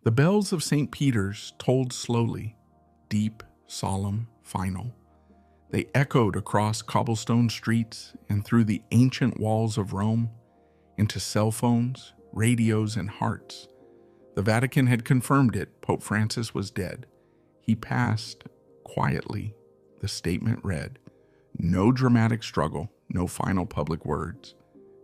The bells of St. Peter's tolled slowly, deep, solemn, final. They echoed across cobblestone streets and through the ancient walls of Rome into cell phones, radios, and hearts. The Vatican had confirmed it. Pope Francis was dead. He passed quietly. The statement read, "No dramatic struggle, no final public words,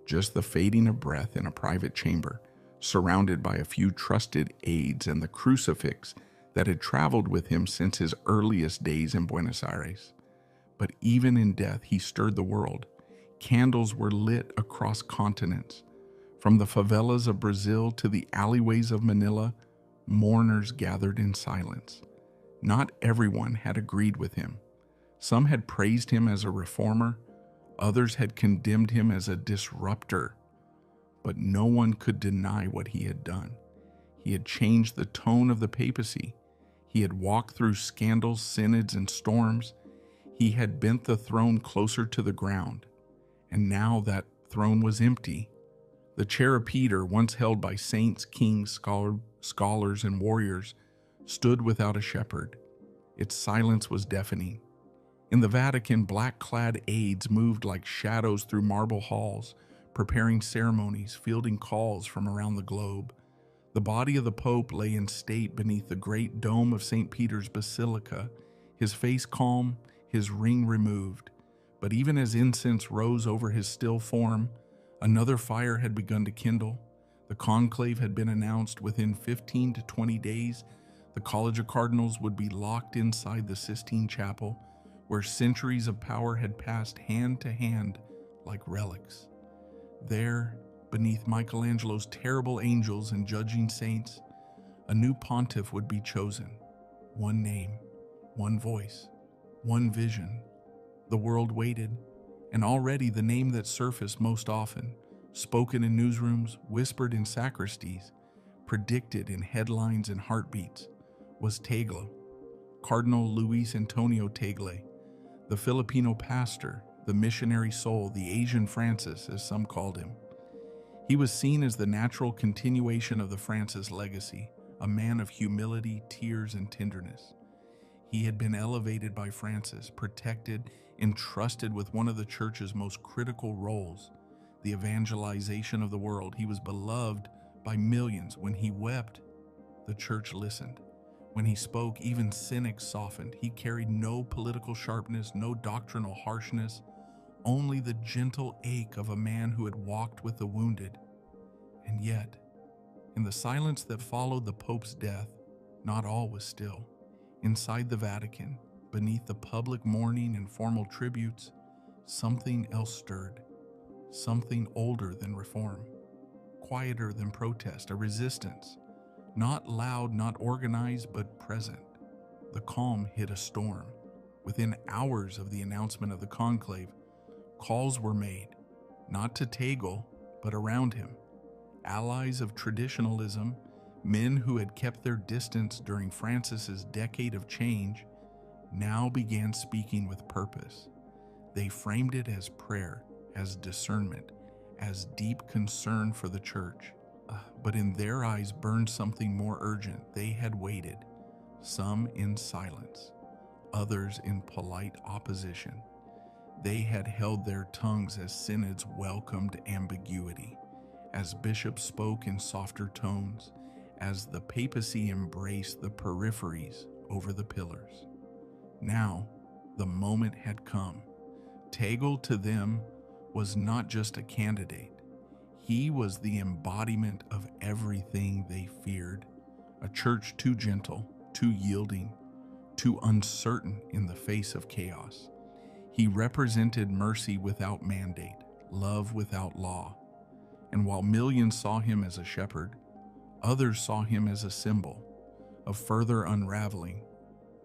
just the fading of breath in a private chamber, surrounded by a few trusted aides and the crucifix that had traveled with him since his earliest days in Buenos Aires. But even in death, he stirred the world. Candles were lit across continents. From the favelas of Brazil to the alleyways of Manila, mourners gathered in silence. Not everyone had agreed with him. Some had praised him as a reformer, others had condemned him as a disruptor. But no one could deny what he had done. He had changed the tone of the papacy. He had walked through scandals, synods, and storms. He had bent the throne closer to the ground. And now that throne was empty. The chair of Peter, once held by saints, kings, scholars, and warriors, stood without a shepherd. Its silence was deafening. In the Vatican, black-clad aides moved like shadows through marble halls, preparing ceremonies, fielding calls from around the globe. The body of the Pope lay in state beneath the great dome of St. Peter's Basilica, his face calm, his ring removed. But even as incense rose over his still form, another fire had begun to kindle. The conclave had been announced. Within 15 to 20 days, the College of Cardinals would be locked inside the Sistine Chapel, where centuries of power had passed hand to hand like relics. There, beneath Michelangelo's terrible angels and judging saints, a new pontiff would be chosen. One name, one voice, one vision. The world waited, and already the name that surfaced most often, spoken in newsrooms, whispered in sacristies, predicted in headlines and heartbeats, was Tagle, Cardinal Luis Antonio Tagle, the Filipino pastor, the missionary soul, the Asian Francis, as some called him. He was seen as the natural continuation of the Francis legacy, a man of humility, tears, and tenderness. He had been elevated by Francis, protected, entrusted with one of the Church's most critical roles, the evangelization of the world. He was beloved by millions. When he wept, the Church listened. When he spoke, even cynics softened. He carried no political sharpness, no doctrinal harshness, only the gentle ache of a man who had walked with the wounded. And yet, in the silence that followed the Pope's death, not all was still. Inside the Vatican, beneath the public mourning and formal tributes, something else stirred. Something older than reform, quieter than protest, a resistance. Not loud, not organized, but present. The calm hid a storm. Within hours of the announcement of the conclave, calls were made, not to Tagle, but around him. Allies of traditionalism, men who had kept their distance during Francis's decade of change, now began speaking with purpose. They framed it as prayer, as discernment, as deep concern for the Church. But in their eyes burned something more urgent. They had waited, some in silence, others in polite opposition. They had held their tongues as synods welcomed ambiguity, as bishops spoke in softer tones, as the papacy embraced the peripheries over the pillars. Now, the moment had come. Tagle to them was not just a candidate. He was the embodiment of everything they feared. A church too gentle, too yielding, too uncertain in the face of chaos. He represented mercy without mandate, love without law. And while millions saw him as a shepherd, others saw him as a symbol of further unraveling.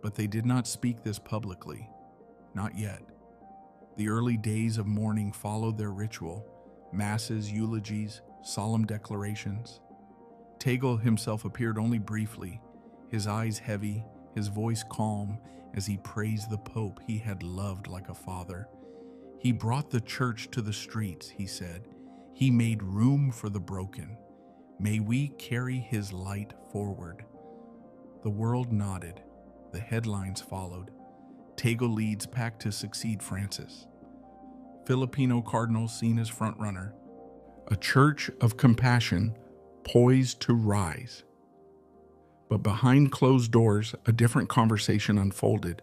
But they did not speak this publicly. Not yet. The early days of mourning followed their ritual. Masses, eulogies, solemn declarations. Tagle himself appeared only briefly, his eyes heavy, his voice calm, as he praised the Pope he had loved like a father. He brought the Church to the streets, he said. He made room for the broken. May we carry his light forward. The world nodded. The headlines followed. Tagle leads pact to succeed Francis. Filipino cardinal seen as frontrunner. A church of compassion poised to rise. But behind closed doors, a different conversation unfolded,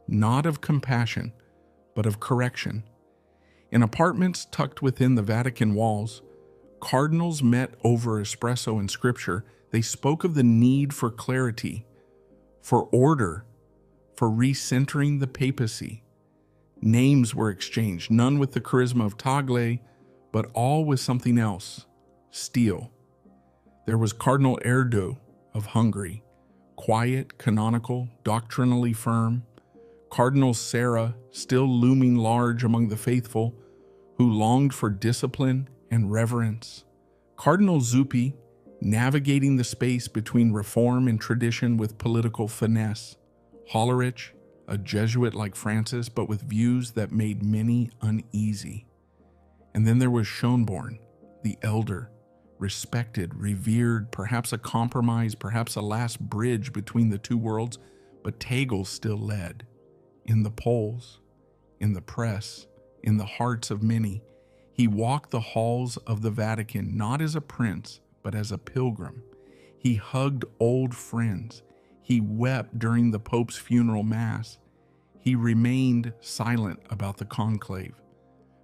not of compassion, but of correction. In apartments tucked within the Vatican walls, cardinals met over espresso and scripture. They spoke of the need for clarity, for order, for recentering the papacy. Names were exchanged, none with the charisma of Tagle, but all with something else, steel. There was Cardinal Erdo of Hungary, quiet, canonical, doctrinally firm. Cardinal Sarah, still looming large among the faithful, who longed for discipline and reverence. Cardinal Zuppi, navigating the space between reform and tradition with political finesse. Hollerich, a Jesuit like Francis, but with views that made many uneasy. And then there was Schönborn, the elder, respected, revered, perhaps a compromise, perhaps a last bridge between the two worlds, but Tagle still led. In the polls, in the press, in the hearts of many, he walked the halls of the Vatican not as a prince, but as a pilgrim. He hugged old friends. He wept during the Pope's funeral mass. He remained silent about the conclave.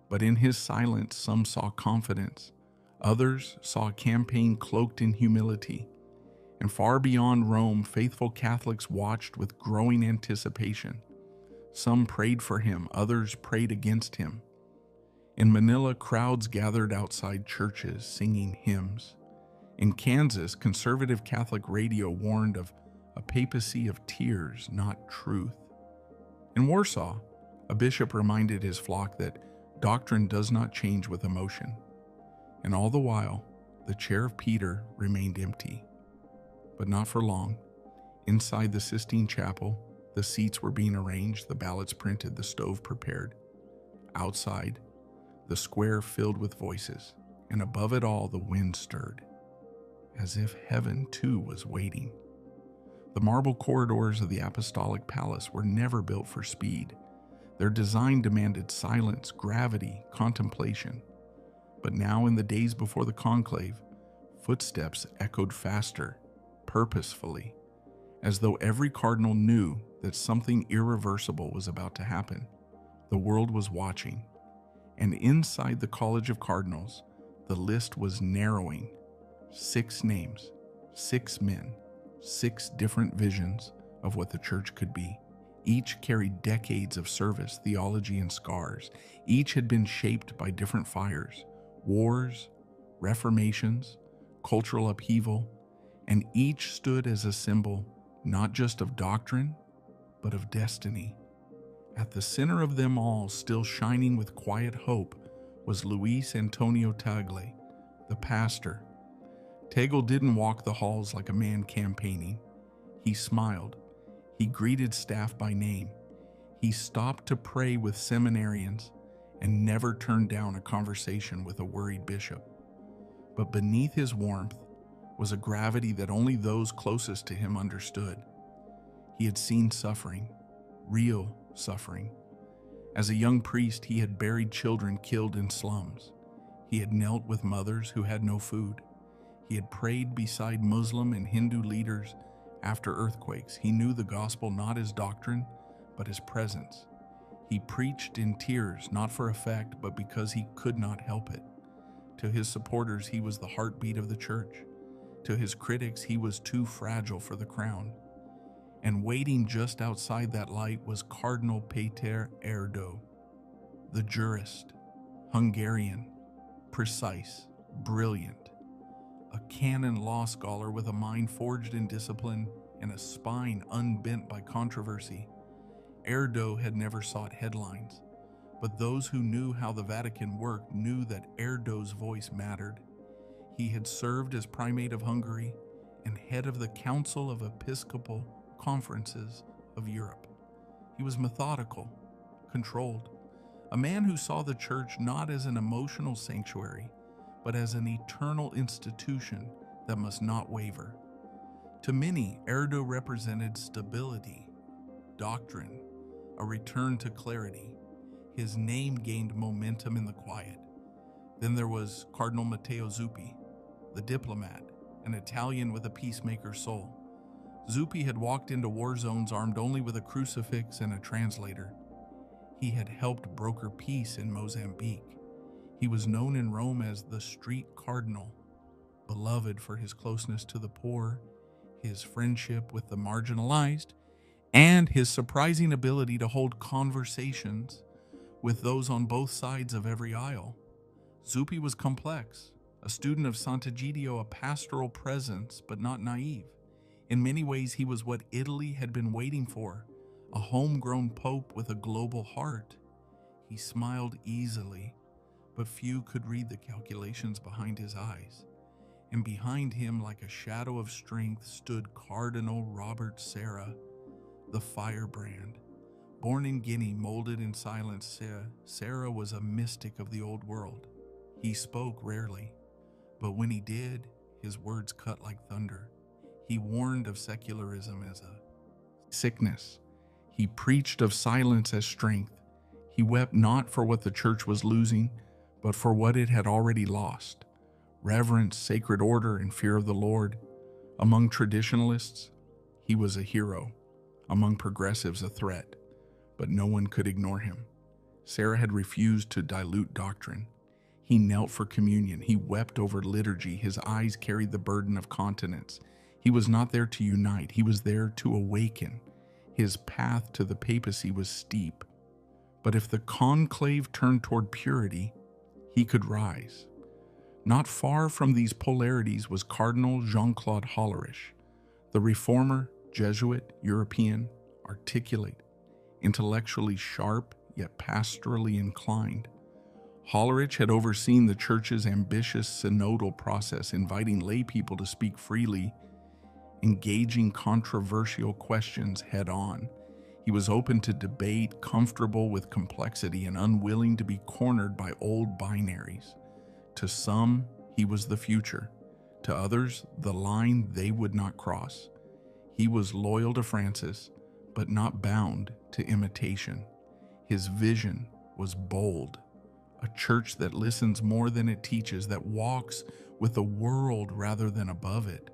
But in his silence, some saw confidence. Others saw a campaign cloaked in humility. And far beyond Rome, faithful Catholics watched with growing anticipation. Some prayed for him, others prayed against him. In Manila, crowds gathered outside churches singing hymns. In Kansas, conservative Catholic radio warned of a papacy of tears, not truth. In Warsaw, a bishop reminded his flock that doctrine does not change with emotion. And all the while, the chair of Peter remained empty. But not for long. Inside the Sistine Chapel, the seats were being arranged, the ballots printed, the stove prepared. Outside, the square filled with voices, and above it all the wind stirred, as if heaven too was waiting. The marble corridors of the Apostolic Palace were never built for speed. Their design demanded silence, gravity, contemplation. But now, in the days before the conclave, footsteps echoed faster, purposefully, as though every cardinal knew that something irreversible was about to happen. The world was watching, and inside the College of Cardinals, the list was narrowing. 6 names, 6 men, 6 different visions of what the church could be. Each carried decades of service, theology, and scars. Each had been shaped by different fires, wars, reformations, cultural upheaval, and each stood as a symbol not just of doctrine, but of destiny. At the center of them all, still shining with quiet hope, was Luis Antonio Tagle, the pastor. Tagle didn't walk the halls like a man campaigning. He smiled. He greeted staff by name. He stopped to pray with seminarians and never turned down a conversation with a worried bishop. But beneath his warmth was a gravity that only those closest to him understood. He had seen suffering, real suffering. As a young priest, he had buried children killed in slums. He had knelt with mothers who had no food. He had prayed beside Muslim and Hindu leaders after earthquakes. He knew the gospel not as doctrine, but as presence. He preached in tears, not for effect, but because he could not help it. To his supporters, he was the heartbeat of the church. To his critics, he was too fragile for the crown. And waiting just outside that light was Cardinal Peter Erdo, the jurist, Hungarian, precise, brilliant, a canon law scholar with a mind forged in discipline and a spine unbent by controversy. Erdo had never sought headlines, but those who knew how the Vatican worked knew that Erdo's voice mattered. He had served as primate of Hungary and head of the Council of Episcopal Conferences of Europe. He was methodical, controlled, a man who saw the church not as an emotional sanctuary, but as an eternal institution that must not waver. To many, Erdo represented stability, doctrine, a return to clarity. His name gained momentum in the quiet. Then there was Cardinal Matteo Zuppi, the diplomat, an Italian with a peacemaker's soul. Zuppi had walked into war zones armed only with a crucifix and a translator. He had helped broker peace in Mozambique. He was known in Rome as the Street Cardinal, beloved for his closeness to the poor, his friendship with the marginalized, and his surprising ability to hold conversations with those on both sides of every aisle. Zuppi was complex, a student of Sant'Egidio, a pastoral presence, but not naive. In many ways, he was what Italy had been waiting for, a homegrown pope with a global heart. He smiled easily, but few could read the calculations behind his eyes. And behind him, like a shadow of strength, stood Cardinal Robert Serra, the firebrand. Born in Guinea, molded in silence, Serra was a mystic of the old world. He spoke rarely, but when he did, his words cut like thunder. He warned of secularism as a sickness. He preached of silence as strength. He wept not for what the church was losing, but for what it had already lost: reverence, sacred order, and fear of the Lord. Among traditionalists, he was a hero. Among progressives, a threat. But no one could ignore him. Serra had refused to dilute doctrine. He knelt for communion. He wept over liturgy. His eyes carried the burden of continence. He was not there to unite. He was there to awaken. His path to the papacy was steep. But if the conclave turned toward purity, he could rise. Not far from these polarities was Cardinal Jean-Claude Hollerich, the reformer, Jesuit, European, articulate, intellectually sharp, yet pastorally inclined. Hollerich had overseen the church's ambitious synodal process, inviting lay people to speak freely, engaging controversial questions head-on. He was open to debate, comfortable with complexity, and unwilling to be cornered by old binaries. To some, he was the future. To others, the line they would not cross. He was loyal to Francis, but not bound to imitation. His vision was bold. A church that listens more than it teaches, that walks with the world rather than above it.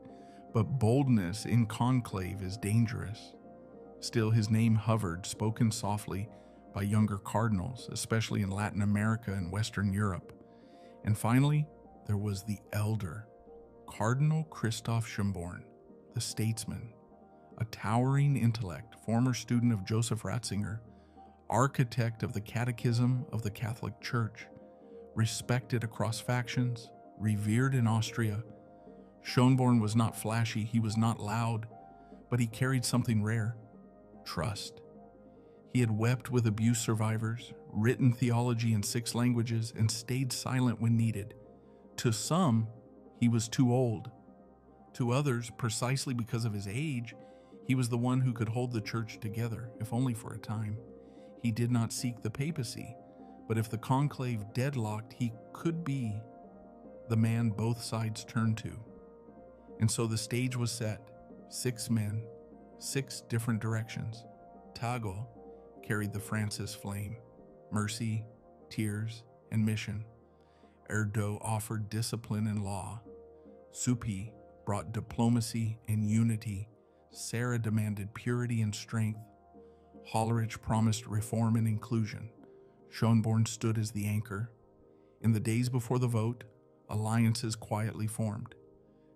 But boldness in conclave is dangerous. Still, his name hovered, spoken softly by younger cardinals, especially in Latin America and Western Europe. And finally, there was the elder, Cardinal Christoph Schönborn, the statesman, a towering intellect, former student of Joseph Ratzinger, architect of the Catechism of the Catholic Church, respected across factions, revered in Austria. Schönborn was not flashy, he was not loud, but he carried something rare: trust. He had wept with abuse survivors, written theology in 6 languages, and stayed silent when needed. To some, he was too old. To others, precisely because of his age, he was the one who could hold the church together, if only for a time. He did not seek the papacy, but if the conclave deadlocked, he could be the man both sides turned to. And so the stage was set. 6 men, 6 different directions. Tagle carried the Francis flame, mercy, tears, and mission. Erdo offered discipline and law. Zuppi brought diplomacy and unity. Serra demanded purity and strength. Hollerich promised reform and inclusion. Schönborn stood as the anchor. In the days before the vote, alliances quietly formed.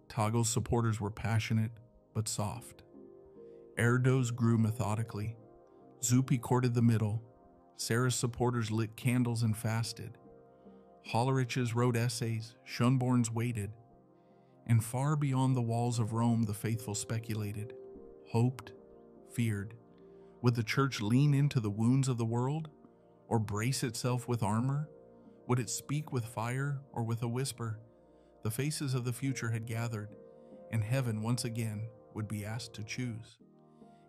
Tagle's supporters were passionate but soft. Erdo's grew methodically. Zuppi courted the middle. Serra's supporters lit candles and fasted. Hollerich's wrote essays. Schönborn's waited. And far beyond the walls of Rome, the faithful speculated, hoped, feared. Would the church lean into the wounds of the world, or brace itself with armor? Would it speak with fire or with a whisper? The faces of the future had gathered, and heaven once again would be asked to choose.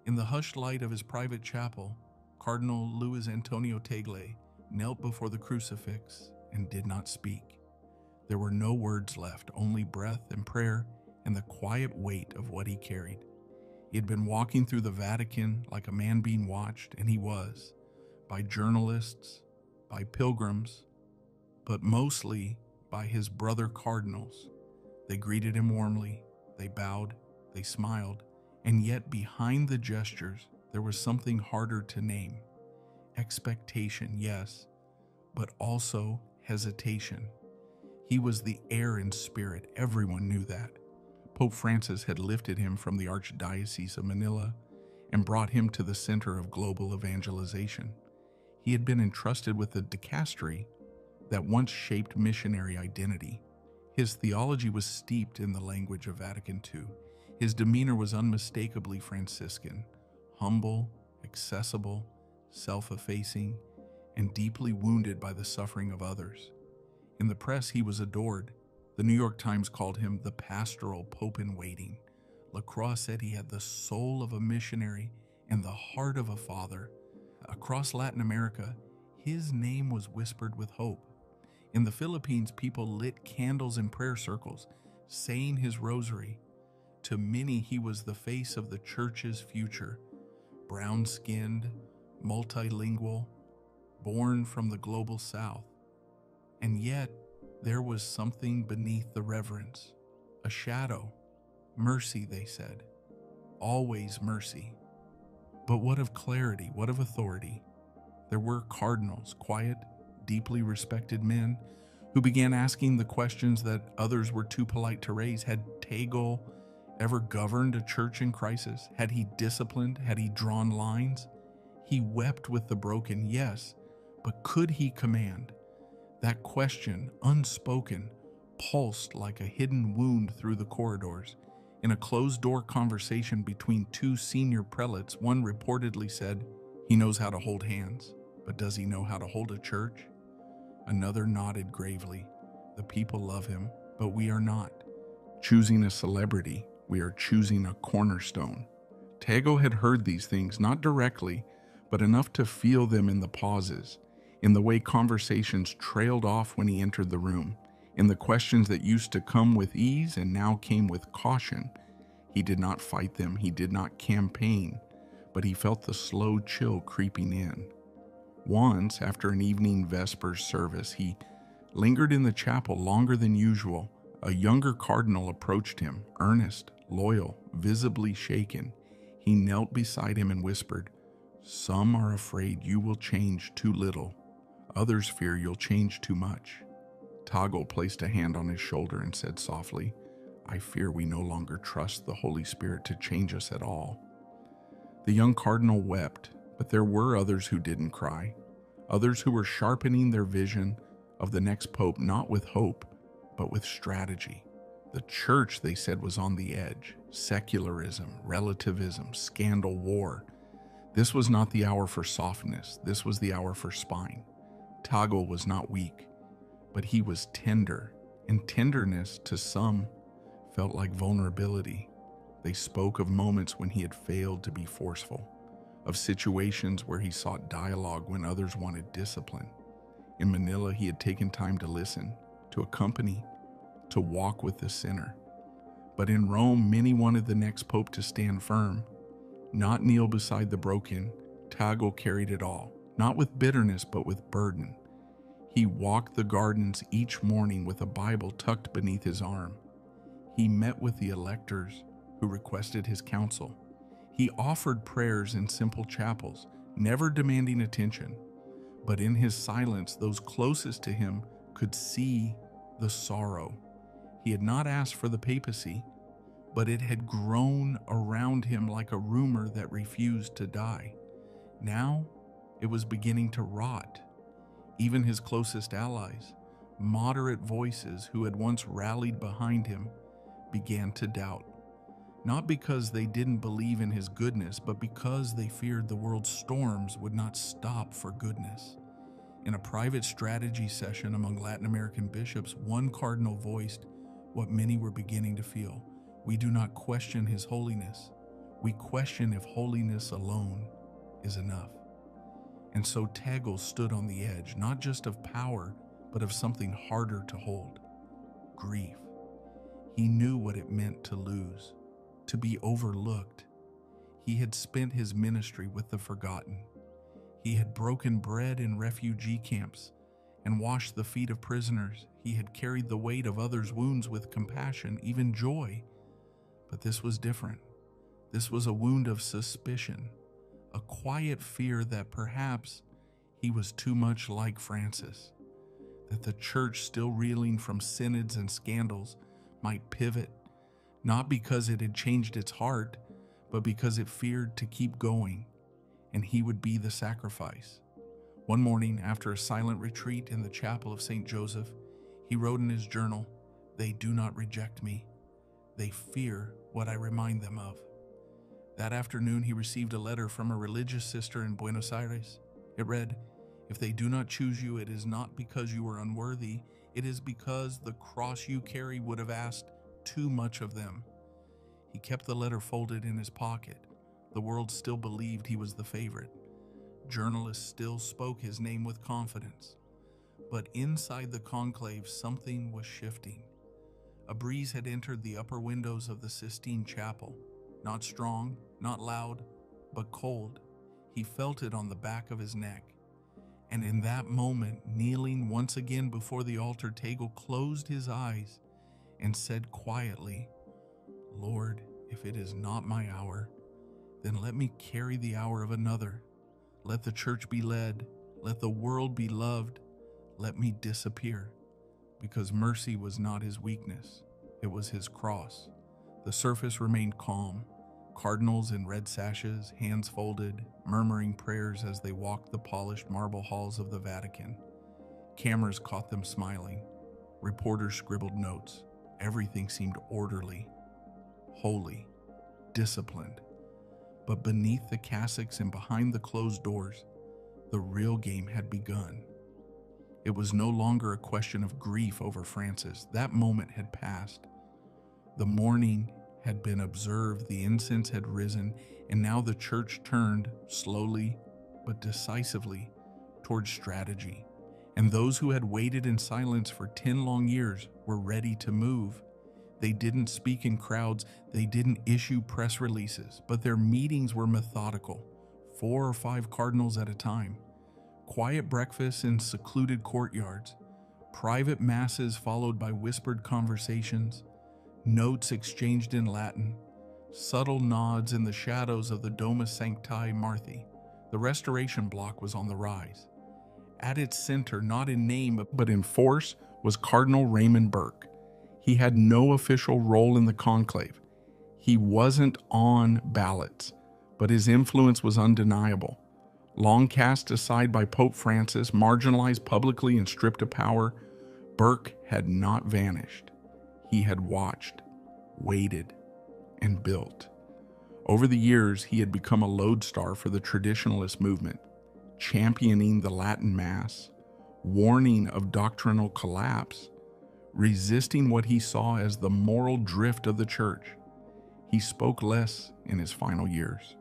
In the hushed light of his private chapel, Cardinal Luis Antonio Tagle knelt before the crucifix and did not speak. There were no words left, only breath and prayer and the quiet weight of what he carried. He had been walking through the Vatican like a man being watched, and he was, by journalists, by pilgrims, but mostly by his brother cardinals. They greeted him warmly, they bowed, they smiled, and yet behind the gestures there was something harder to name. Expectation, yes, but also hesitation. He was the heir in spirit, everyone knew that. Pope Francis had lifted him from the Archdiocese of Manila and brought him to the center of global evangelization. He had been entrusted with a dicastery that once shaped missionary identity. His theology was steeped in the language of Vatican II. His demeanor was unmistakably Franciscan, humble, accessible, self-effacing, and deeply wounded by the suffering of others. In the press, he was adored. The New York Times called him the pastoral pope in waiting. Lacroix said he had the soul of a missionary and the heart of a father. Across Latin America, his name was whispered with hope. In the Philippines, people lit candles in prayer circles, saying his rosary. To many, he was the face of the church's future. Brown-skinned, multilingual, born from the global south. And yet, there was something beneath the reverence, a shadow. Mercy, they said. Always mercy. But what of clarity? What of authority? There were cardinals, quiet, deeply respected men, who began asking the questions that others were too polite to raise. Had Tagle ever governed a church in crisis? Had he disciplined? Had he drawn lines? He wept with the broken, yes, but could he command? That question, unspoken, pulsed like a hidden wound through the corridors. In a closed-door conversation between two senior prelates, one reportedly said, "He knows how to hold hands, but does he know how to hold a church?" Another nodded gravely. "The people love him, but we are not choosing a celebrity, we are choosing a cornerstone." Tagle had heard these things, not directly, but enough to feel them in the pauses, in the way conversations trailed off when he entered the room, in the questions that used to come with ease and now came with caution. He did not fight them, he did not campaign, but he felt the slow chill creeping in. Once, after an evening Vespers service, he lingered in the chapel longer than usual. A younger cardinal approached him, earnest, loyal, visibly shaken. He knelt beside him and whispered, "Some are afraid you will change too little. Others fear you'll change too much." Tagle placed a hand on his shoulder and said softly, "I fear we no longer trust the Holy Spirit to change us at all." The young cardinal wept, but there were others who didn't cry, others who were sharpening their vision of the next pope, not with hope, but with strategy. The church, they said, was on the edge. Secularism, relativism, scandal, war. This was not the hour for softness. This was the hour for spine. Tagle was not weak, but he was tender, and tenderness to some felt like vulnerability. They spoke of moments when he had failed to be forceful, of situations where he sought dialogue when others wanted discipline. In Manila, he had taken time to listen, to accompany, to walk with the sinner. But in Rome, many wanted the next pope to stand firm, not kneel beside the broken. Tagle carried it all, not with bitterness, but with burden. He walked the gardens each morning with a Bible tucked beneath his arm. He met with the electors who requested his counsel. He offered prayers in simple chapels, never demanding attention. But in his silence, those closest to him could see the sorrow. He had not asked for the papacy, but it had grown around him like a rumor that refused to die. Now, it was beginning to rot. Even his closest allies, moderate voices who had once rallied behind him, began to doubt. Not because they didn't believe in his goodness, but because they feared the world's storms would not stop for goodness. In a private strategy session among Latin American bishops, one cardinal voiced what many were beginning to feel. "We do not question his holiness. We question if holiness alone is enough." And so Tagle stood on the edge, not just of power, but of something harder to hold: grief. He knew what it meant to lose, to be overlooked. He had spent his ministry with the forgotten. He had broken bread in refugee camps and washed the feet of prisoners. He had carried the weight of others' wounds with compassion, even joy. But this was different. This was a wound of suspicion, a quiet fear that perhaps he was too much like Francis, that the church, still reeling from synods and scandals, might pivot, not because it had changed its heart, but because it feared to keep going, and he would be the sacrifice. One morning, after a silent retreat in the chapel of St. Joseph, he wrote in his journal, "They do not reject me. They fear what I remind them of." That afternoon, he received a letter from a religious sister in Buenos Aires. It read, "If they do not choose you, it is not because you are unworthy. It is because the cross you carry would have asked too much of them." He kept the letter folded in his pocket. The world still believed he was the favorite. Journalists still spoke his name with confidence. But inside the conclave, something was shifting. A breeze had entered the upper windows of the Sistine Chapel. Not strong, not loud, but cold. He felt it on the back of his neck. And in that moment, kneeling once again before the altar, Tagle closed his eyes and said quietly, "Lord, if it is not my hour, then let me carry the hour of another. Let the church be led. Let the world be loved. Let me disappear." Because mercy was not his weakness. It was his cross. The surface remained calm. Cardinals in red sashes, hands folded, murmuring prayers as they walked the polished marble halls of the Vatican. Cameras caught them smiling. Reporters scribbled notes. Everything seemed orderly, holy, disciplined. But beneath the cassocks and behind the closed doors, the real game had begun. It was no longer a question of grief over Francis. That moment had passed. The mourning had been observed, the incense had risen, and now the church turned, slowly but decisively, towards strategy. And those who had waited in silence for 10 long years were ready to move. They didn't speak in crowds, they didn't issue press releases, but their meetings were methodical, 4 or 5 cardinals at a time. Quiet breakfasts in secluded courtyards, private masses followed by whispered conversations, notes exchanged in Latin, subtle nods in the shadows of the Domus Sancti Marthi. The Restoration bloc was on the rise. At its center, not in name but in force, was Cardinal Raymond Burke. He had no official role in the conclave. He wasn't on ballots, but his influence was undeniable. Long cast aside by Pope Francis, marginalized publicly and stripped of power, Burke had not vanished. He had watched, waited, and built. Over the years, he had become a lodestar for the traditionalist movement, championing the Latin Mass, warning of doctrinal collapse, resisting what he saw as the moral drift of the church. He spoke less in his final years,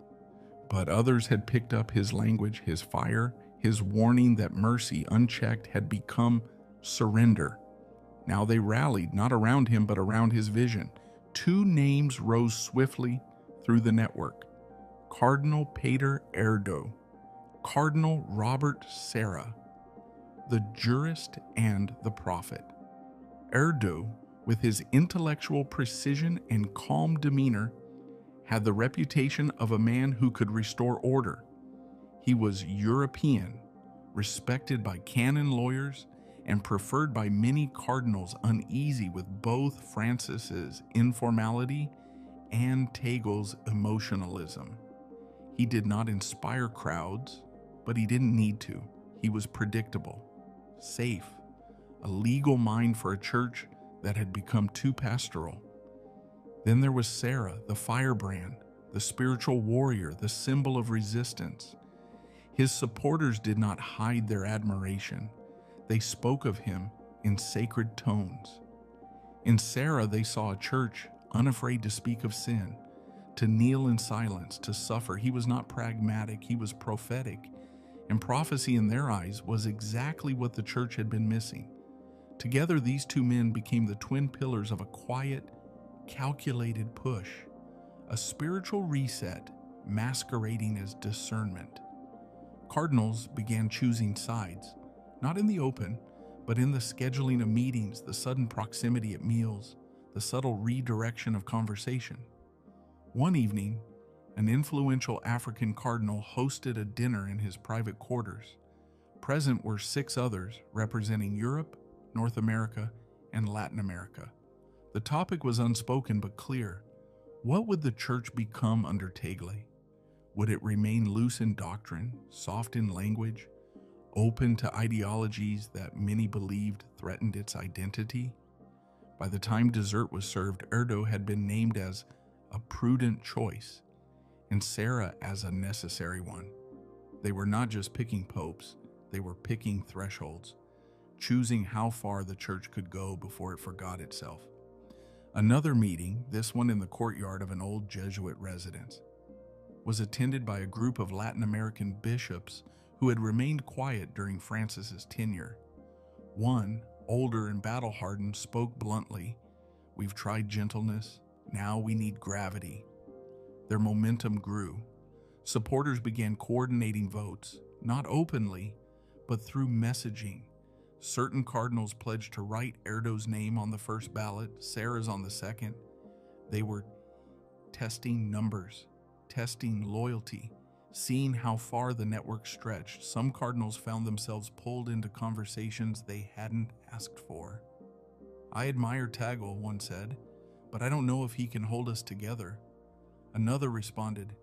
but others had picked up his language, his fire, his warning that mercy unchecked had become surrender. Now they rallied, not around him, but around his vision. 2 names rose swiftly through the network: Cardinal Peter Erdo, Cardinal Robert Sarah, the jurist and the prophet. Erdo, with his intellectual precision and calm demeanor, had the reputation of a man who could restore order. He was European, respected by canon lawyers, and preferred by many cardinals uneasy with both Francis's informality and Tagle's emotionalism. He did not inspire crowds, but he didn't need to. He was predictable, safe, a legal mind for a church that had become too pastoral. Then there was Sarah, the firebrand, the spiritual warrior, the symbol of resistance. His supporters did not hide their admiration. They spoke of him in sacred tones. In Sarah, they saw a church unafraid to speak of sin, to kneel in silence, to suffer. He was not pragmatic, he was prophetic. And prophecy in their eyes was exactly what the church had been missing. Together, these 2 men became the twin pillars of a quiet calculated push, a spiritual reset masquerading as discernment. Cardinals began choosing sides, not in the open, but in the scheduling of meetings, the sudden proximity at meals, the subtle redirection of conversation. One evening, an influential African cardinal hosted a dinner in his private quarters. Present were 6 others representing Europe, North America, and Latin America. The topic was unspoken but clear. What would the church become under Tagle? Would it remain loose in doctrine, soft in language, open to ideologies that many believed threatened its identity? By the time dessert was served, Erdo had been named as a prudent choice and Sarah as a necessary one. They were not just picking popes, they were picking thresholds, choosing how far the church could go before it forgot itself. Another meeting, this one in the courtyard of an old Jesuit residence, was attended by a group of Latin American bishops who had remained quiet during Francis's tenure. One, older and battle-hardened, spoke bluntly, "We've tried gentleness, now we need gravity." Their momentum grew. Supporters began coordinating votes, not openly, but through messaging. Certain cardinals pledged to write Erdo's name on the first ballot, Sarah's on the second. They were testing numbers, testing loyalty, seeing how far the network stretched. Some cardinals found themselves pulled into conversations they hadn't asked for. "I admire Tagle," one said, "but I don't know if he can hold us together." Another responded,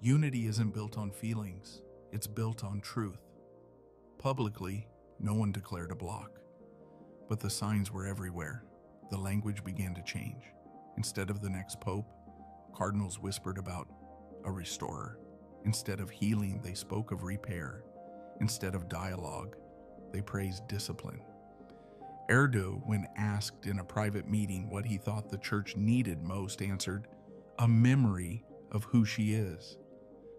"Unity isn't built on feelings, it's built on truth." Publicly, no one declared a block, but the signs were everywhere. The language began to change. Instead of the next pope, cardinals whispered about a restorer. Instead of healing, they spoke of repair. Instead of dialogue, they praised discipline. Erdo, when asked in a private meeting what he thought the church needed most, answered, "A memory of who she is."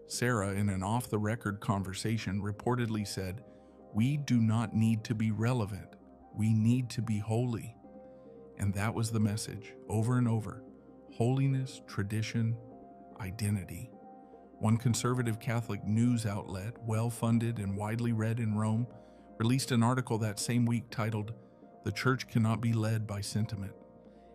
Sarah, in an off-the-record conversation, reportedly said, "We do not need to be relevant. We need to be holy." And that was the message, over and over. Holiness, tradition, identity. One conservative Catholic news outlet, well-funded and widely read in Rome, released an article that same week titled, "The Church Cannot Be Led by Sentiment."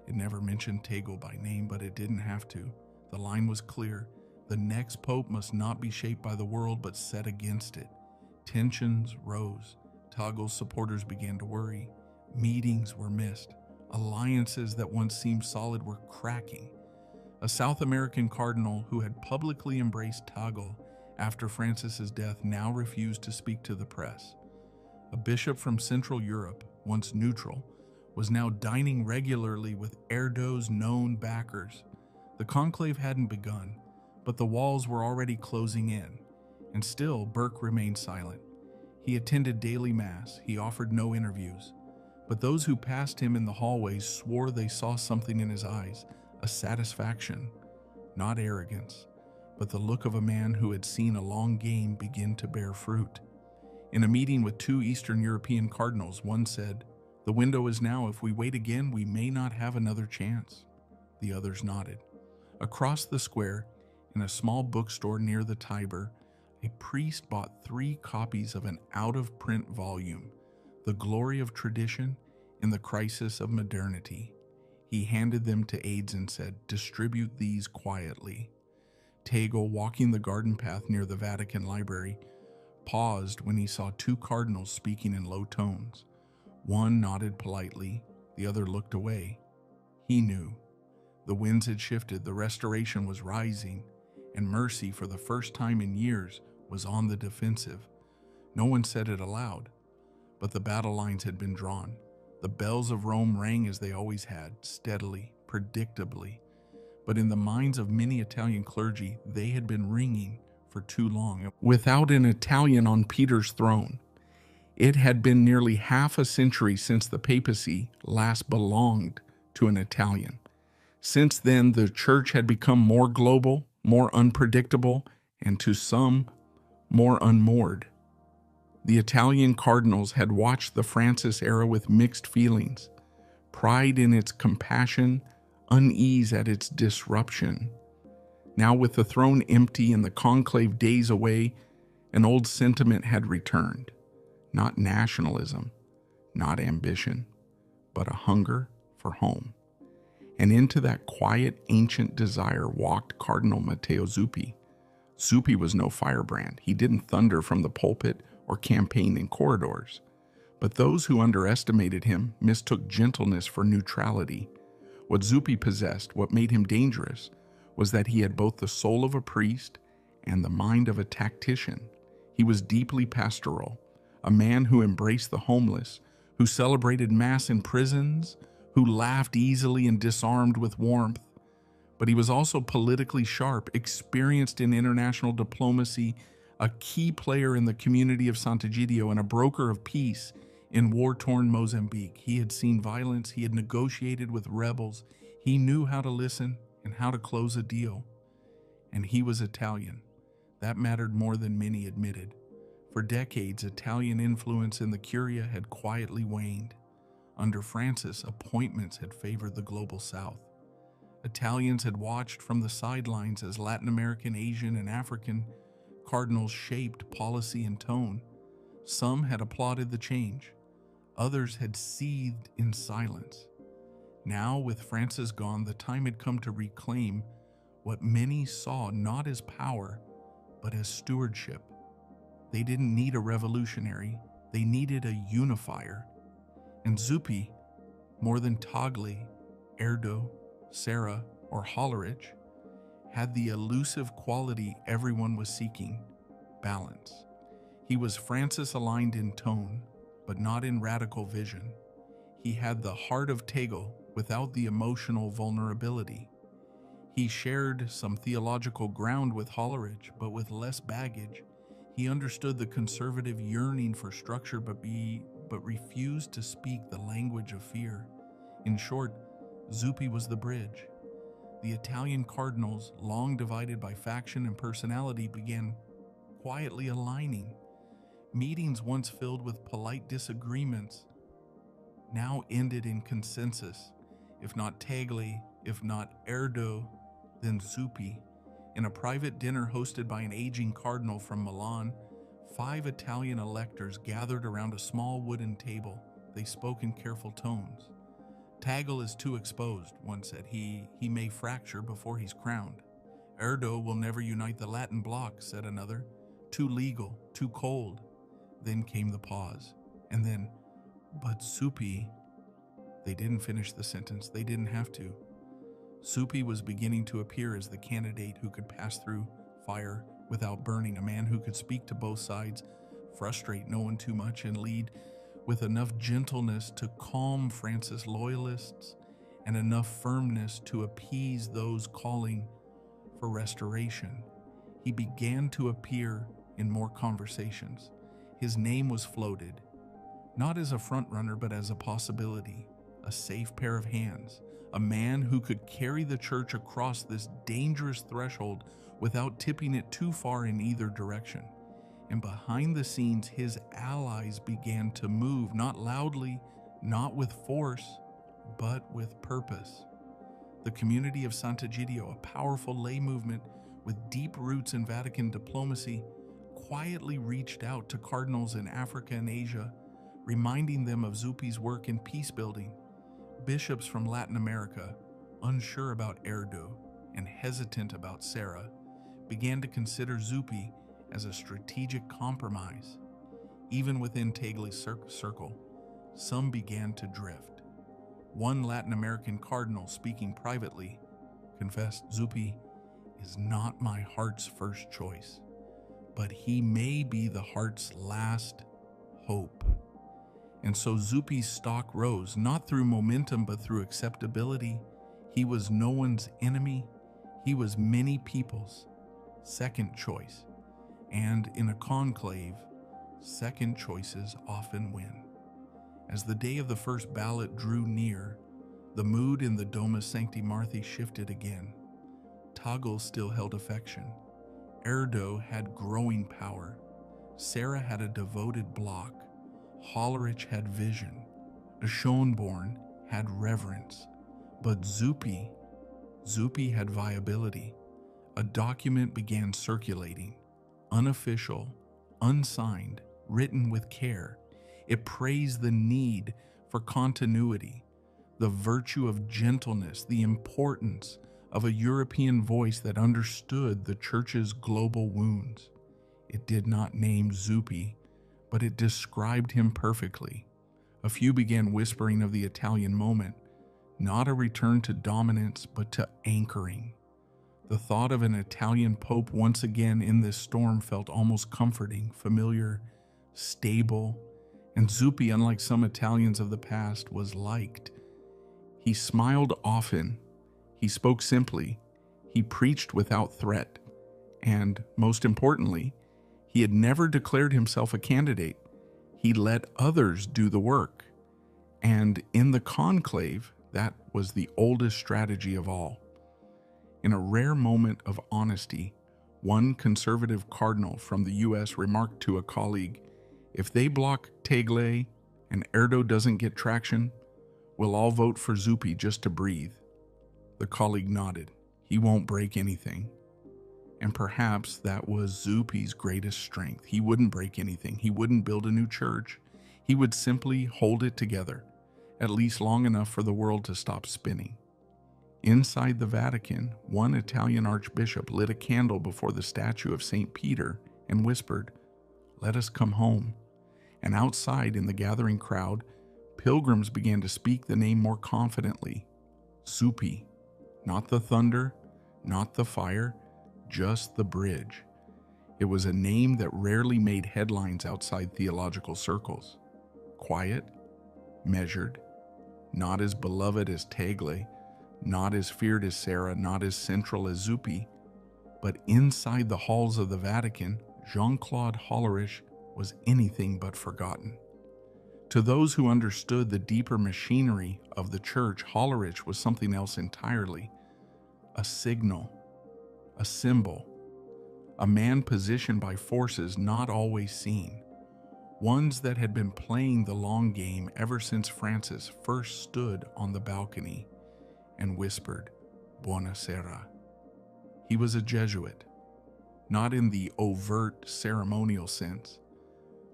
It never mentioned Tagle by name, but it didn't have to. The line was clear. The next pope must not be shaped by the world, but set against it. Tensions rose. Tagle's supporters began to worry. Meetings were missed. Alliances that once seemed solid were cracking. A South American cardinal who had publicly embraced Tagle after Francis's death now refused to speak to the press. A bishop from Central Europe, once neutral, was now dining regularly with Erdo's known backers. The conclave hadn't begun, but the walls were already closing in, and still Burke remained silent. He attended daily mass, he offered no interviews, but those who passed him in the hallways swore they saw something in his eyes, a satisfaction, not arrogance, but the look of a man who had seen a long game begin to bear fruit. In a meeting with 2 Eastern European cardinals, one said, "The window is now. If we wait again, we may not have another chance." The others nodded. Across the square, in a small bookstore near the Tiber, a priest bought 3 copies of an out-of-print volume, The Glory of Tradition in the Crisis of Modernity. He handed them to aides and said, "Distribute these quietly." Tagle, walking the garden path near the Vatican Library, paused when he saw 2 cardinals speaking in low tones. One nodded politely, the other looked away. He knew. The winds had shifted, the restoration was rising, and mercy, for the first time in years, was on the defensive. No one said it aloud, but the battle lines had been drawn. The bells of Rome rang as they always had, steadily, predictably. But in the minds of many Italian clergy, they had been ringing for too long. Without an Italian on Peter's throne, it had been nearly half a century since the papacy last belonged to an Italian. Since then, the church had become more global, more unpredictable, and to some, more unmoored. The Italian cardinals had watched the Francis era with mixed feelings, pride in its compassion, unease at its disruption. Now, with the throne empty and the conclave days away, an old sentiment had returned. Not nationalism, not ambition, but a hunger for home. And into that quiet, ancient desire walked Cardinal Matteo Zuppi. Zuppi was no firebrand. He didn't thunder from the pulpit or campaign in corridors. But those who underestimated him mistook gentleness for neutrality. What Zuppi possessed, what made him dangerous, was that he had both the soul of a priest and the mind of a tactician. He was deeply pastoral, a man who embraced the homeless, who celebrated Mass in prisons, who laughed easily and disarmed with warmth. But he was also politically sharp, experienced in international diplomacy, a key player in the community of Sant'Egidio, and a broker of peace in war-torn Mozambique. He had seen violence, he had negotiated with rebels, he knew how to listen and how to close a deal. And he was Italian. That mattered more than many admitted. For decades, Italian influence in the Curia had quietly waned. Under Francis, appointments had favored the global South. Italians had watched from the sidelines as Latin American, Asian, and African cardinals shaped policy and tone. Some had applauded the change. Others had seethed in silence. Now, with Francis gone, the time had come to reclaim what many saw not as power, but as stewardship. They didn't need a revolutionary, they needed a unifier. And Zuppi, more than Tagle, Erdo, Serra, or Hollerich, had the elusive quality everyone was seeking: balance. He was Francis-aligned in tone, but not in radical vision. He had the heart of Tagle without the emotional vulnerability. He shared some theological ground with Hollerich, but with less baggage. He understood the conservative yearning for structure, but refused to speak the language of fear. In short, Zuppi was the bridge. The Italian cardinals, long divided by faction and personality, began quietly aligning. Meetings once filled with polite disagreements now ended in consensus. If not Tagle, if not Erdo, then Zuppi. In a private dinner hosted by an aging cardinal from Milan, 5 Italian electors gathered around a small wooden table. They spoke in careful tones. Tagle is too exposed, one said. He may fracture before he's crowned. Erdo will never unite the Latin bloc, said another. Too legal, too cold. Then came the pause. And then, but Zuppi. They didn't finish the sentence. They didn't have to. Zuppi was beginning to appear as the candidate who could pass through fire without burning, a man who could speak to both sides, frustrate no one too much, and lead with enough gentleness to calm Francis loyalists and enough firmness to appease those calling for restoration. He began to appear in more conversations. His name was floated, not as a frontrunner, but as a possibility, a safe pair of hands, a man who could carry the church across this dangerous threshold without tipping it too far in either direction. And behind the scenes, his allies began to move, not loudly, not with force, but with purpose. The community of Sant'Egidio, a powerful lay movement with deep roots in Vatican diplomacy, quietly reached out to cardinals in Africa and Asia, reminding them of Zuppi's work in peace building. Bishops from Latin America, unsure about Erdo and hesitant about Serra, began to consider Zuppi as a strategic compromise. Even within Tagle's circle, some began to drift. One Latin American cardinal, speaking privately, confessed, "Zuppi is not my heart's first choice, but he may be the heart's last hope." And so Zuppi's stock rose, not through momentum, but through acceptability. He was no one's enemy. He was many people's second choice. And in a conclave, second choices often win. As the day of the first ballot drew near, the mood in the Domus Sancti Martha shifted again. Tagle still held affection. Erdo had growing power. Serra had a devoted bloc. Hollerich had vision. Schönborn had reverence. But Zuppi Zuppi had viability. A document began circulating, unofficial, unsigned, written with care. It praised the need for continuity, the virtue of gentleness, the importance of a European voice that understood the church's global wounds. It did not name Zuppi, but it described him perfectly. A few began whispering of the Italian moment, not a return to dominance, but to anchoring. The thought of an Italian pope once again in this storm felt almost comforting, familiar, stable, and Zuppi, unlike some Italians of the past, was liked. He smiled often, he spoke simply, he preached without threat, and, most importantly, he had never declared himself a candidate. He let others do the work. And in the conclave, that was the oldest strategy of all. In a rare moment of honesty, one conservative cardinal from the US remarked to a colleague, "If they block Tagle and Erdo doesn't get traction, we'll all vote for Zuppi just to breathe." The colleague nodded. He won't break anything. And perhaps that was Zuppi's greatest strength. He wouldn't break anything. He wouldn't build a new church. He would simply hold it together, at least long enough for the world to stop spinning. Inside the Vatican, one Italian archbishop lit a candle before the statue of St. Peter and whispered, "Let us come home." And outside in the gathering crowd, pilgrims began to speak the name more confidently. Zuppi. Not the thunder, not the fire, just the bridge. It was a name that rarely made headlines outside theological circles. Quiet, measured, not as beloved as Tagle, not as feared as Sarah, not as central as Zuppi, but inside the halls of the Vatican, Jean-Claude Hollerich was anything but forgotten. To those who understood the deeper machinery of the church, Hollerich was something else entirely. A signal, a symbol, a man positioned by forces not always seen, ones that had been playing the long game ever since Francis first stood on the balcony and whispered, "Buonasera." He was a Jesuit, not in the overt ceremonial sense,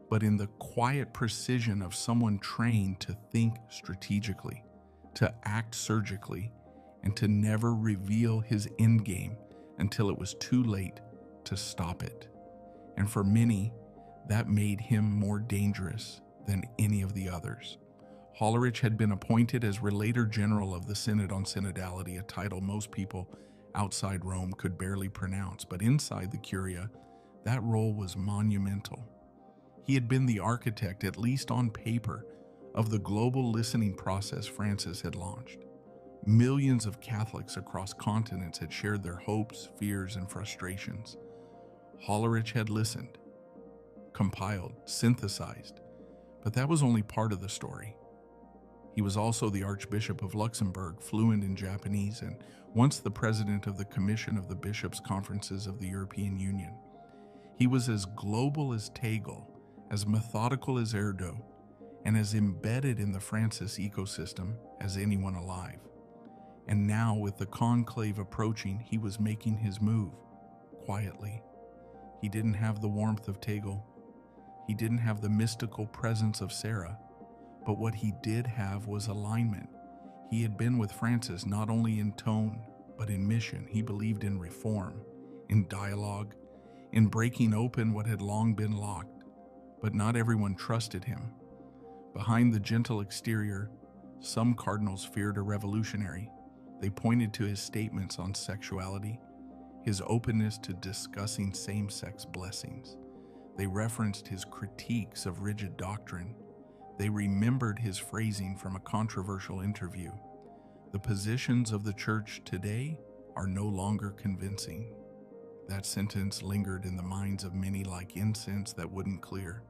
but in the quiet precision of someone trained to think strategically, to act surgically, and to never reveal his endgame until it was too late to stop it. And for many, that made him more dangerous than any of the others. Hollerich had been appointed as Relator General of the Synod on Synodality, a title most people outside Rome could barely pronounce, but inside the Curia, that role was monumental. He had been the architect, at least on paper, of the global listening process Francis had launched. Millions of Catholics across continents had shared their hopes, fears, and frustrations. Hollerich had listened, compiled, synthesized, but that was only part of the story. He was also the Archbishop of Luxembourg, fluent in Japanese, and once the president of the Commission of the Bishops' Conferences of the European Union. He was as global as Tagle, as methodical as Erdo, and as embedded in the Francis ecosystem as anyone alive. And now, with the conclave approaching, he was making his move, quietly. He didn't have the warmth of Tagle. He didn't have the mystical presence of Sarah. But what he did have was alignment. He had been with Francis not only in tone, but in mission. He believed in reform, in dialogue, in breaking open what had long been locked. But not everyone trusted him. Behind the gentle exterior, some cardinals feared a revolutionary. They pointed to his statements on sexuality, his openness to discussing same-sex blessings. They referenced his critiques of rigid doctrine. They remembered his phrasing from a controversial interview. The positions of the church today are no longer convincing. That sentence lingered in the minds of many like incense that wouldn't clear.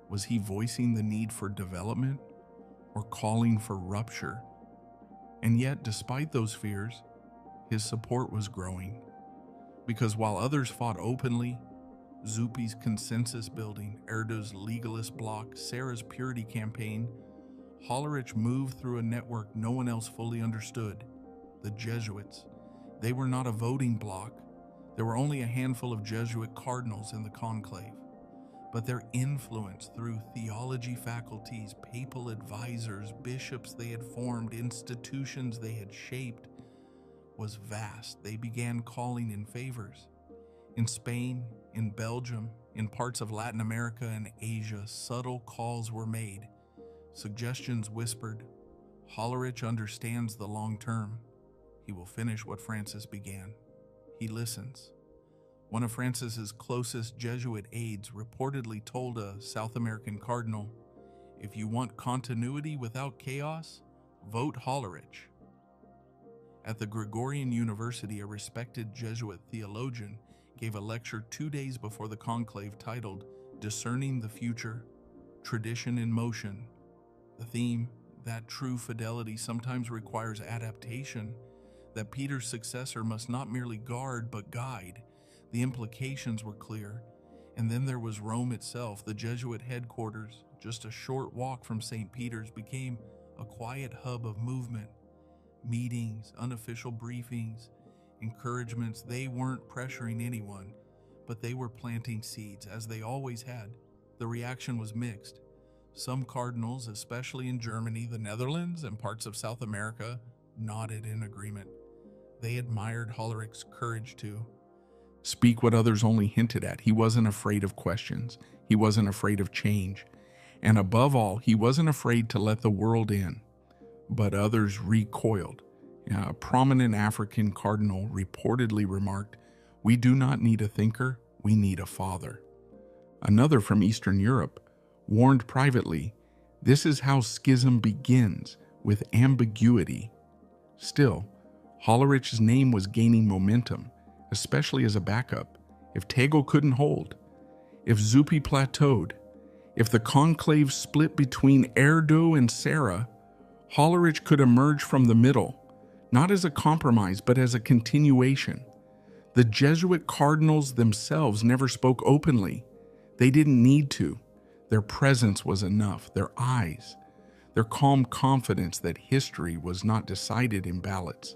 Was he voicing the need for development or calling for rupture? And yet, despite those fears, his support was growing. Because while others fought openly, Zuppi's consensus building, Erdo's legalist bloc, Sarah's purity campaign, Hollerich moved through a network no one else fully understood, the Jesuits, They were not a voting bloc. There were only a handful of Jesuit cardinals in the conclave, but their influence through theology faculties, papal advisors, bishops they had formed, institutions they had shaped, was vast. They began calling in favors. In Spain, in Belgium, in parts of Latin America and Asia, subtle calls were made, suggestions whispered. Hollerich understands the long term. He will finish what Francis began. He listens. One of Francis's closest Jesuit aides reportedly told a South American cardinal, "If you want continuity without chaos, vote Hollerich." At the Gregorian University, a respected Jesuit theologian gave a lecture 2 days before the conclave titled "Discerning the Future, Tradition in Motion." The theme, that true fidelity sometimes requires adaptation, that Peter's successor must not merely guard but guide. The implications were clear. And then there was Rome itself. The Jesuit headquarters, just a short walk from St. Peter's, became a quiet hub of movement. Meetings, unofficial briefings, encouragements. They weren't pressuring anyone, but they were planting seeds, as they always had. The reaction was mixed. Some cardinals, especially in Germany, the Netherlands, and parts of South America, nodded in agreement. They admired Hollerich's courage to speak what others only hinted at. He wasn't afraid of questions. He wasn't afraid of change. And above all, he wasn't afraid to let the world in. But others recoiled. A prominent African cardinal reportedly remarked, "We do not need a thinker, we need a father." Another from Eastern Europe warned privately, "This is how schism begins, with ambiguity." Still, Hollerich's name was gaining momentum, especially as a backup. If Tegel couldn't hold, if Zuppi plateaued, if the conclave split between Erdo and Serra, Hollerich could emerge from the middle, not as a compromise, but as a continuation. The Jesuit cardinals themselves never spoke openly. They didn't need to. Their presence was enough, their eyes, their calm confidence that history was not decided in ballots,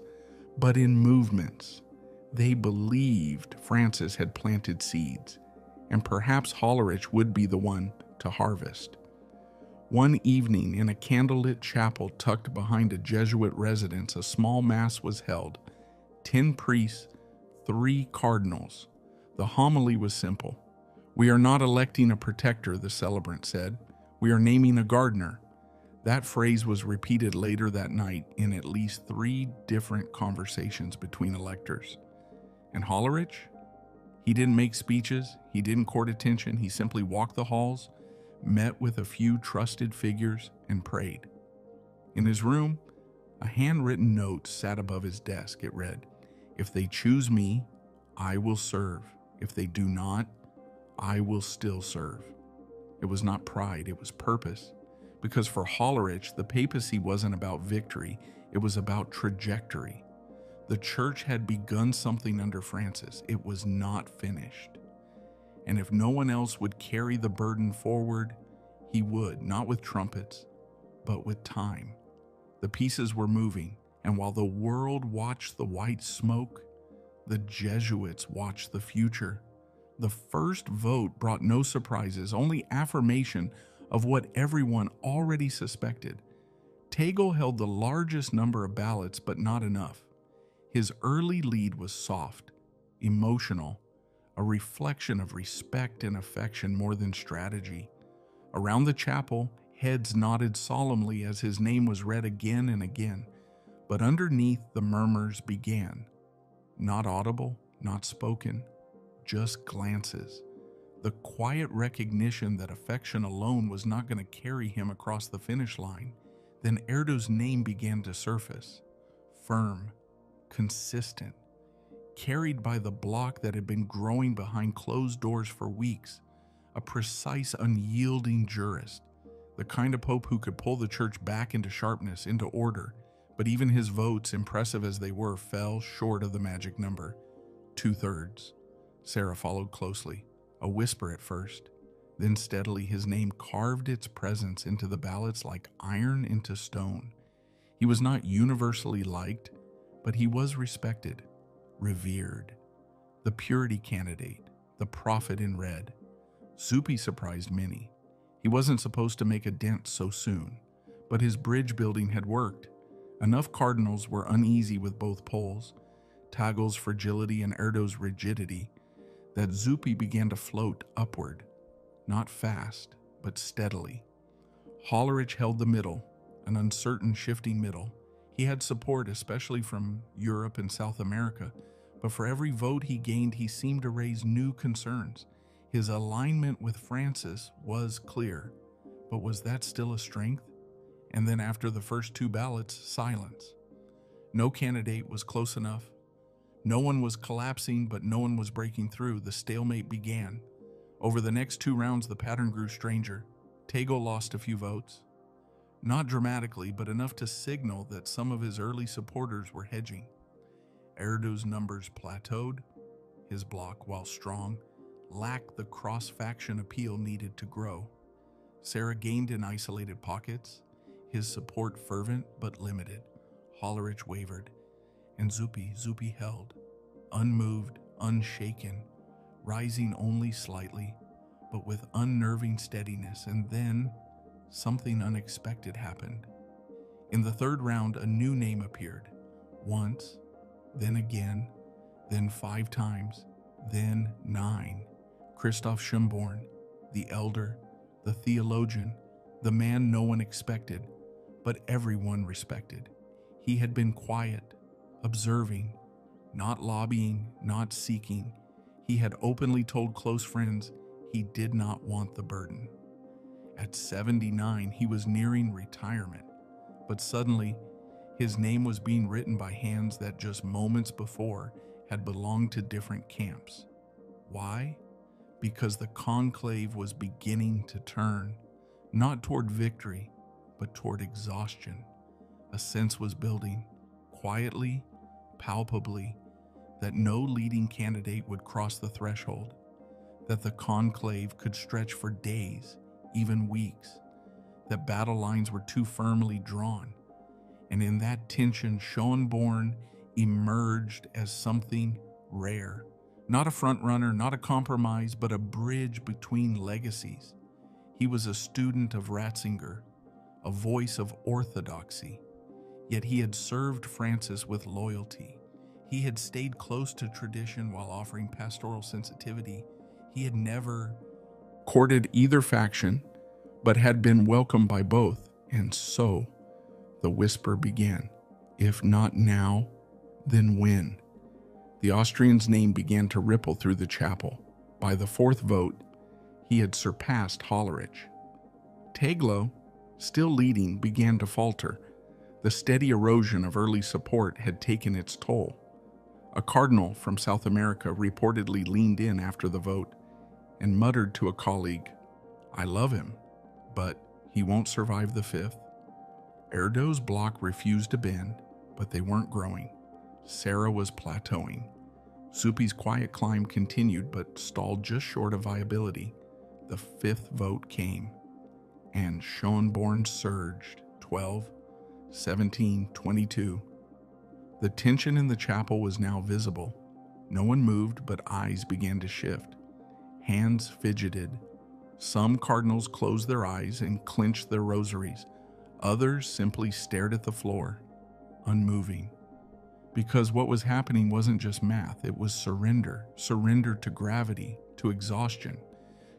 but in movements. They believed Francis had planted seeds, and perhaps Hollerich would be the one to harvest. One evening, in a candlelit chapel tucked behind a Jesuit residence, a small mass was held. 10 priests, 3 cardinals. The homily was simple. "We are not electing a protector," the celebrant said. "We are naming a gardener." That phrase was repeated later that night in at least 3 different conversations between electors. And Hollerich? He didn't make speeches, he didn't court attention, he simply walked the halls, met with a few trusted figures, and prayed. In his room, a handwritten note sat above his desk. It read, "If they choose me, I will serve. If they do not, I will still serve." It was not pride, it was purpose. Because for Hollerich, the papacy wasn't about victory, it was about trajectory. The church had begun something under Francis. It was not finished. And if no one else would carry the burden forward, he would, not with trumpets, but with time. The pieces were moving, and while the world watched the white smoke, the Jesuits watched the future. The first vote brought no surprises, only affirmation of what everyone already suspected. Tegel held the largest number of ballots, but not enough. His early lead was soft, emotional, a reflection of respect and affection more than strategy. Around the chapel, heads nodded solemnly as his name was read again and again, but underneath the murmurs began. Not audible, not spoken, just glances. The quiet recognition that affection alone was not going to carry him across the finish line. Then Erdo's name began to surface, firm, consistent, carried by the block that had been growing behind closed doors for weeks, a precise, unyielding jurist, the kind of pope who could pull the church back into sharpness, into order. But even his votes, impressive as they were, fell short of the magic number, 2/3. Serra followed closely, a whisper at first. Then steadily his name carved its presence into the ballots like iron into stone. He was not universally liked, but he was respected. revered, the purity candidate, the prophet in red. Zuppi surprised many. He wasn't supposed to make a dent so soon, but his bridge building had worked. Enough cardinals were uneasy with both poles, Tagel's fragility and Erdo's rigidity, that Zuppi began to float upward, not fast, but steadily. Hollerich held the middle, an uncertain, shifting middle. He had support, especially from Europe and South America, but for every vote he gained, he seemed to raise new concerns. His alignment with Francis was clear, but was that still a strength? And then after the first two ballots, silence. No candidate was close enough. No one was collapsing, but no one was breaking through. The stalemate began. Over the next two rounds, the pattern grew stranger. Tegel lost a few votes. Not dramatically, but enough to signal that some of his early supporters were hedging. Erdo's numbers plateaued. His bloc, while strong, lacked the cross-faction appeal needed to grow. Serra gained in isolated pockets, his support fervent but limited. Hollerich wavered, and Zuppi held, unmoved, unshaken, rising only slightly, but with unnerving steadiness. And then something unexpected happened. In the third round, a new name appeared. Once, then again, then 5 times, then 9. Christoph Schönborn, the elder, the theologian, the man no one expected, but everyone respected. He had been quiet, observing, not lobbying, not seeking. He had openly told close friends he did not want the burden. At 79, he was nearing retirement, but suddenly his name was being written by hands that just moments before had belonged to different camps. Why? Because the conclave was beginning to turn, not toward victory, but toward exhaustion. A sense was building, quietly, palpably, that no leading candidate would cross the threshold, that the conclave could stretch for days, even weeks, that battle lines were too firmly drawn. And in that tension, Schönborn emerged as something rare. Not a frontrunner, not a compromise, but a bridge between legacies. He was a student of Ratzinger, a voice of orthodoxy. Yet he had served Francis with loyalty. He had stayed close to tradition while offering pastoral sensitivity. He had never courted either faction, but had been welcomed by both. And so the whisper began. If not now, then when? The Austrian's name began to ripple through the chapel. By the 4th vote, he had surpassed Hollerich. Tegel, still leading, began to falter. The steady erosion of early support had taken its toll. A cardinal from South America reportedly leaned in after the vote and muttered to a colleague, "I love him, but he won't survive the 5th." Erdo's bloc refused to bend, but they weren't growing. Serra was plateauing. Zuppi's quiet climb continued, but stalled just short of viability. The 5th vote came, and Schönborn surged, 12, 17, 22. The tension in the chapel was now visible. No one moved, but eyes began to shift. Hands fidgeted. Some cardinals closed their eyes and clenched their rosaries. Others simply stared at the floor, unmoving. Because what was happening wasn't just math, it was surrender. Surrender to gravity, to exhaustion,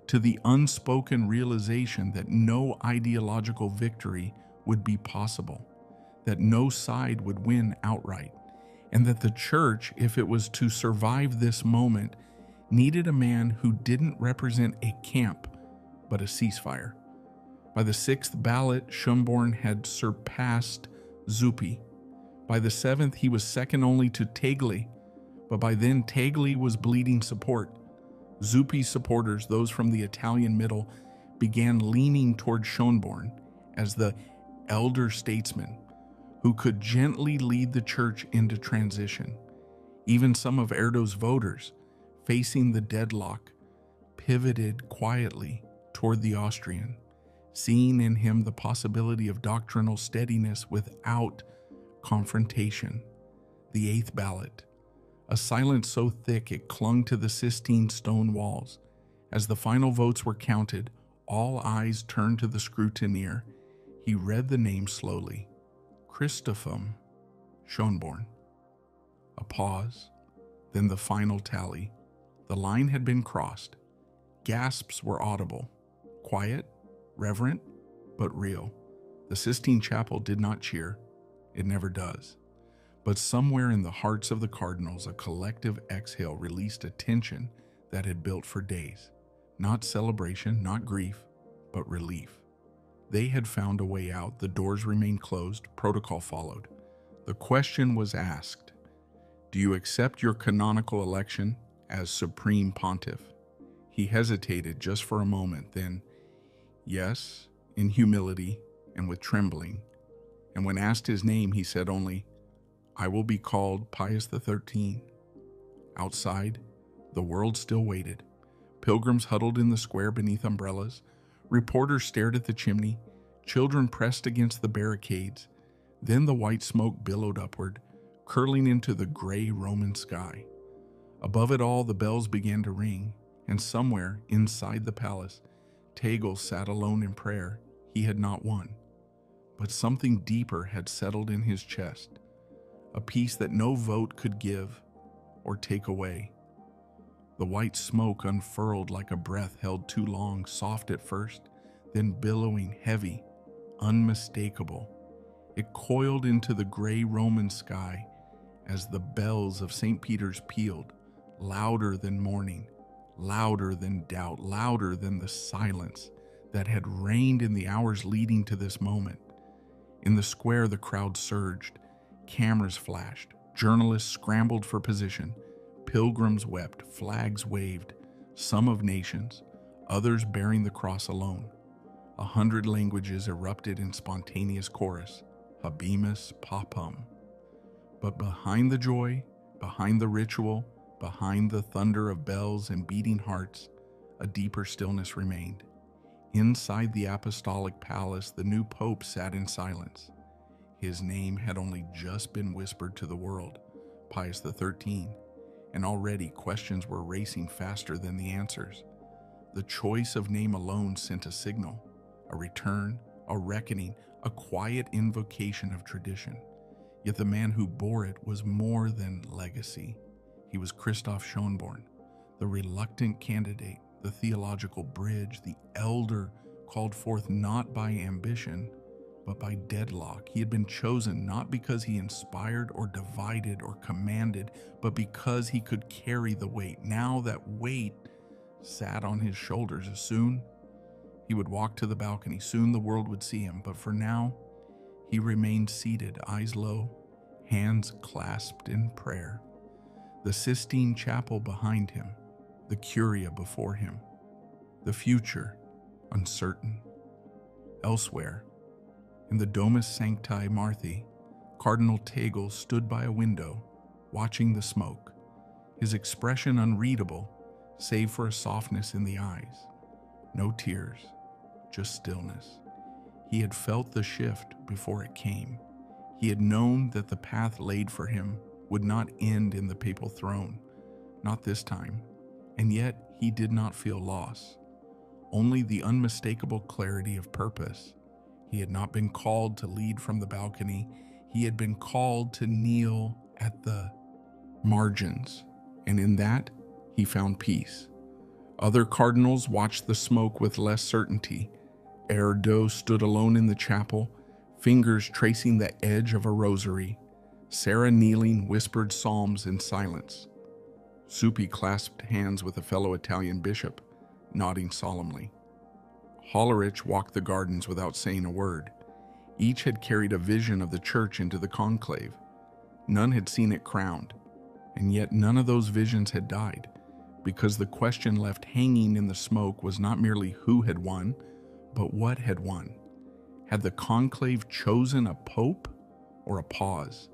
to the unspoken realization that no ideological victory would be possible, that no side would win outright, and that the church, if it was to survive this moment, needed a man who didn't represent a camp, but a ceasefire. By the 6th ballot, Schönborn had surpassed Zuppi. By the 7th, he was second only to Tegel, but by then Tegel was bleeding support. Zuppi's supporters, those from the Italian middle, began leaning toward Schönborn as the elder statesman who could gently lead the church into transition. Even some of Erdo's voters, facing the deadlock, pivoted quietly toward the Austrian, seeing in him the possibility of doctrinal steadiness without confrontation. The 8th ballot, a silence so thick it clung to the Sistine stone walls. As the final votes were counted, all eyes turned to the scrutineer. He read the name slowly. Christopham Schönborn. A pause, then the final tally. The line had been crossed. Gasps were audible. Quiet, reverent, but real. The Sistine Chapel did not cheer. It never does. But somewhere in the hearts of the cardinals, a collective exhale released a tension that had built for days. Not celebration, not grief, but relief. They had found a way out. The doors remained closed. Protocol followed. The question was asked, do you accept your canonical election as Supreme Pontiff? He hesitated just for a moment, then, yes, in humility and with trembling. And when asked his name, he said only, I will be called Pius XIII. Outside, the world still waited. Pilgrims huddled in the square beneath umbrellas. Reporters stared at the chimney. Children pressed against the barricades. Then the white smoke billowed upward, curling into the gray Roman sky. Above it all, the bells began to ring, and somewhere inside the palace, Tegel sat alone in prayer. He had not won, but something deeper had settled in his chest, a peace that no vote could give or take away. The white smoke unfurled like a breath held too long, soft at first, then billowing, heavy, unmistakable. It coiled into the gray Roman sky as the bells of St. Peter's pealed, louder than morning, louder than doubt, louder than the silence that had reigned in the hours leading to this moment. In the square, the crowd surged. Cameras flashed. Journalists scrambled for position. Pilgrims wept. Flags waved, some of nations, others bearing the cross alone. 100 languages erupted in spontaneous chorus, Habemus Papam. But behind the joy, behind the ritual, behind the thunder of bells and beating hearts, a deeper stillness remained. Inside the apostolic palace, the new pope sat in silence. His name had only just been whispered to the world, Pius XIII, and already questions were racing faster than the answers. The choice of name alone sent a signal, a return, a reckoning, a quiet invocation of tradition. Yet the man who bore it was more than legacy. He was Christoph Schönborn, the reluctant candidate, the theological bridge, the elder called forth not by ambition, but by deadlock. He had been chosen not because he inspired or divided or commanded, but because he could carry the weight. Now that weight sat on his shoulders. Soon he would walk to the balcony. Soon the world would see him. But for now, he remained seated, eyes low, hands clasped in prayer. The Sistine Chapel behind him, the Curia before him, the future uncertain. Elsewhere, in the Domus Sancti Marthi, Cardinal Tegel stood by a window, watching the smoke, his expression unreadable, save for a softness in the eyes. No tears, just stillness. He had felt the shift before it came. He had known that the path laid for him would not end in the papal throne, not this time, and yet he did not feel loss, only the unmistakable clarity of purpose. He had not been called to lead from the balcony. He had been called to kneel at the margins, and in that he found peace. Other cardinals watched the smoke with less certainty. Erdo stood alone in the chapel, fingers tracing the edge of a rosary. Sarah, kneeling, whispered psalms in silence. Suppi clasped hands with a fellow Italian bishop, nodding solemnly. Hollerich walked the gardens without saying a word. Each had carried a vision of the church into the conclave. None had seen it crowned, and yet none of those visions had died, because the question left hanging in the smoke was not merely who had won, but what had won. Had the conclave chosen a pope or a pause?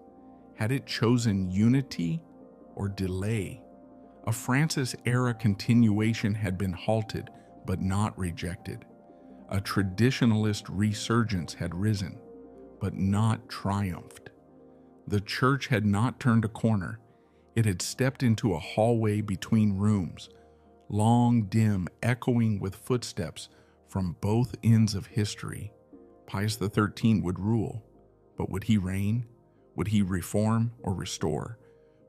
Had it chosen unity or delay? A Francis-era continuation had been halted, but not rejected. A traditionalist resurgence had risen, but not triumphed. The church had not turned a corner. It had stepped into a hallway between rooms, long, dim, echoing with footsteps from both ends of history. Pius XIII would rule, but would he reign? Would he reform or restore?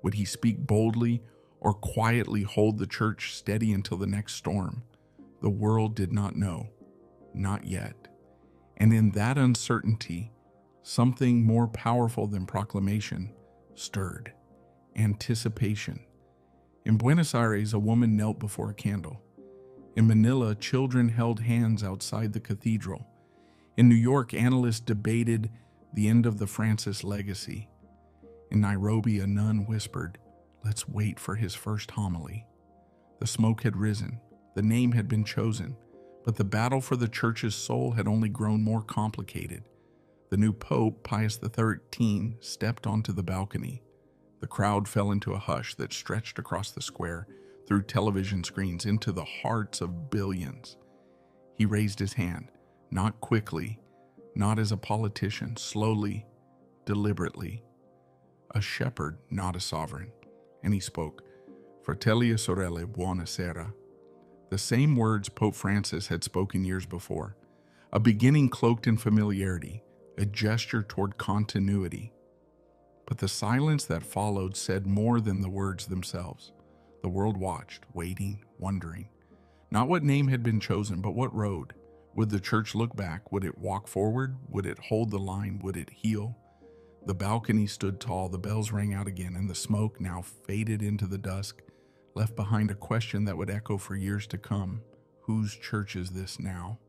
Would he speak boldly or quietly hold the church steady until the next storm? The world did not know, not yet. And in that uncertainty, something more powerful than proclamation stirred: anticipation. In Buenos Aires, a woman knelt before a candle. In Manila, children held hands outside the cathedral. In New York, analysts debated the end of the Francis legacy. In Nairobi, a nun whispered, "Let's wait for his first homily." The smoke had risen, the name had been chosen, but the battle for the church's soul had only grown more complicated. The new Pope, Pius XIII, stepped onto the balcony. The crowd fell into a hush that stretched across the square, through television screens, into the hearts of billions. He raised his hand, not quickly, not as a politician, slowly, deliberately. A shepherd, not a sovereign. And he spoke, "Fratelli e sorelle, buona sera." The same words Pope Francis had spoken years before. A beginning cloaked in familiarity, a gesture toward continuity. But the silence that followed said more than the words themselves. The world watched, waiting, wondering. Not what name had been chosen, but what road. Would the church look back? Would it walk forward? Would it hold the line? Would it heal? The balcony stood tall, the bells rang out again, and the smoke now faded into the dusk, left behind a question that would echo for years to come. Whose church is this now?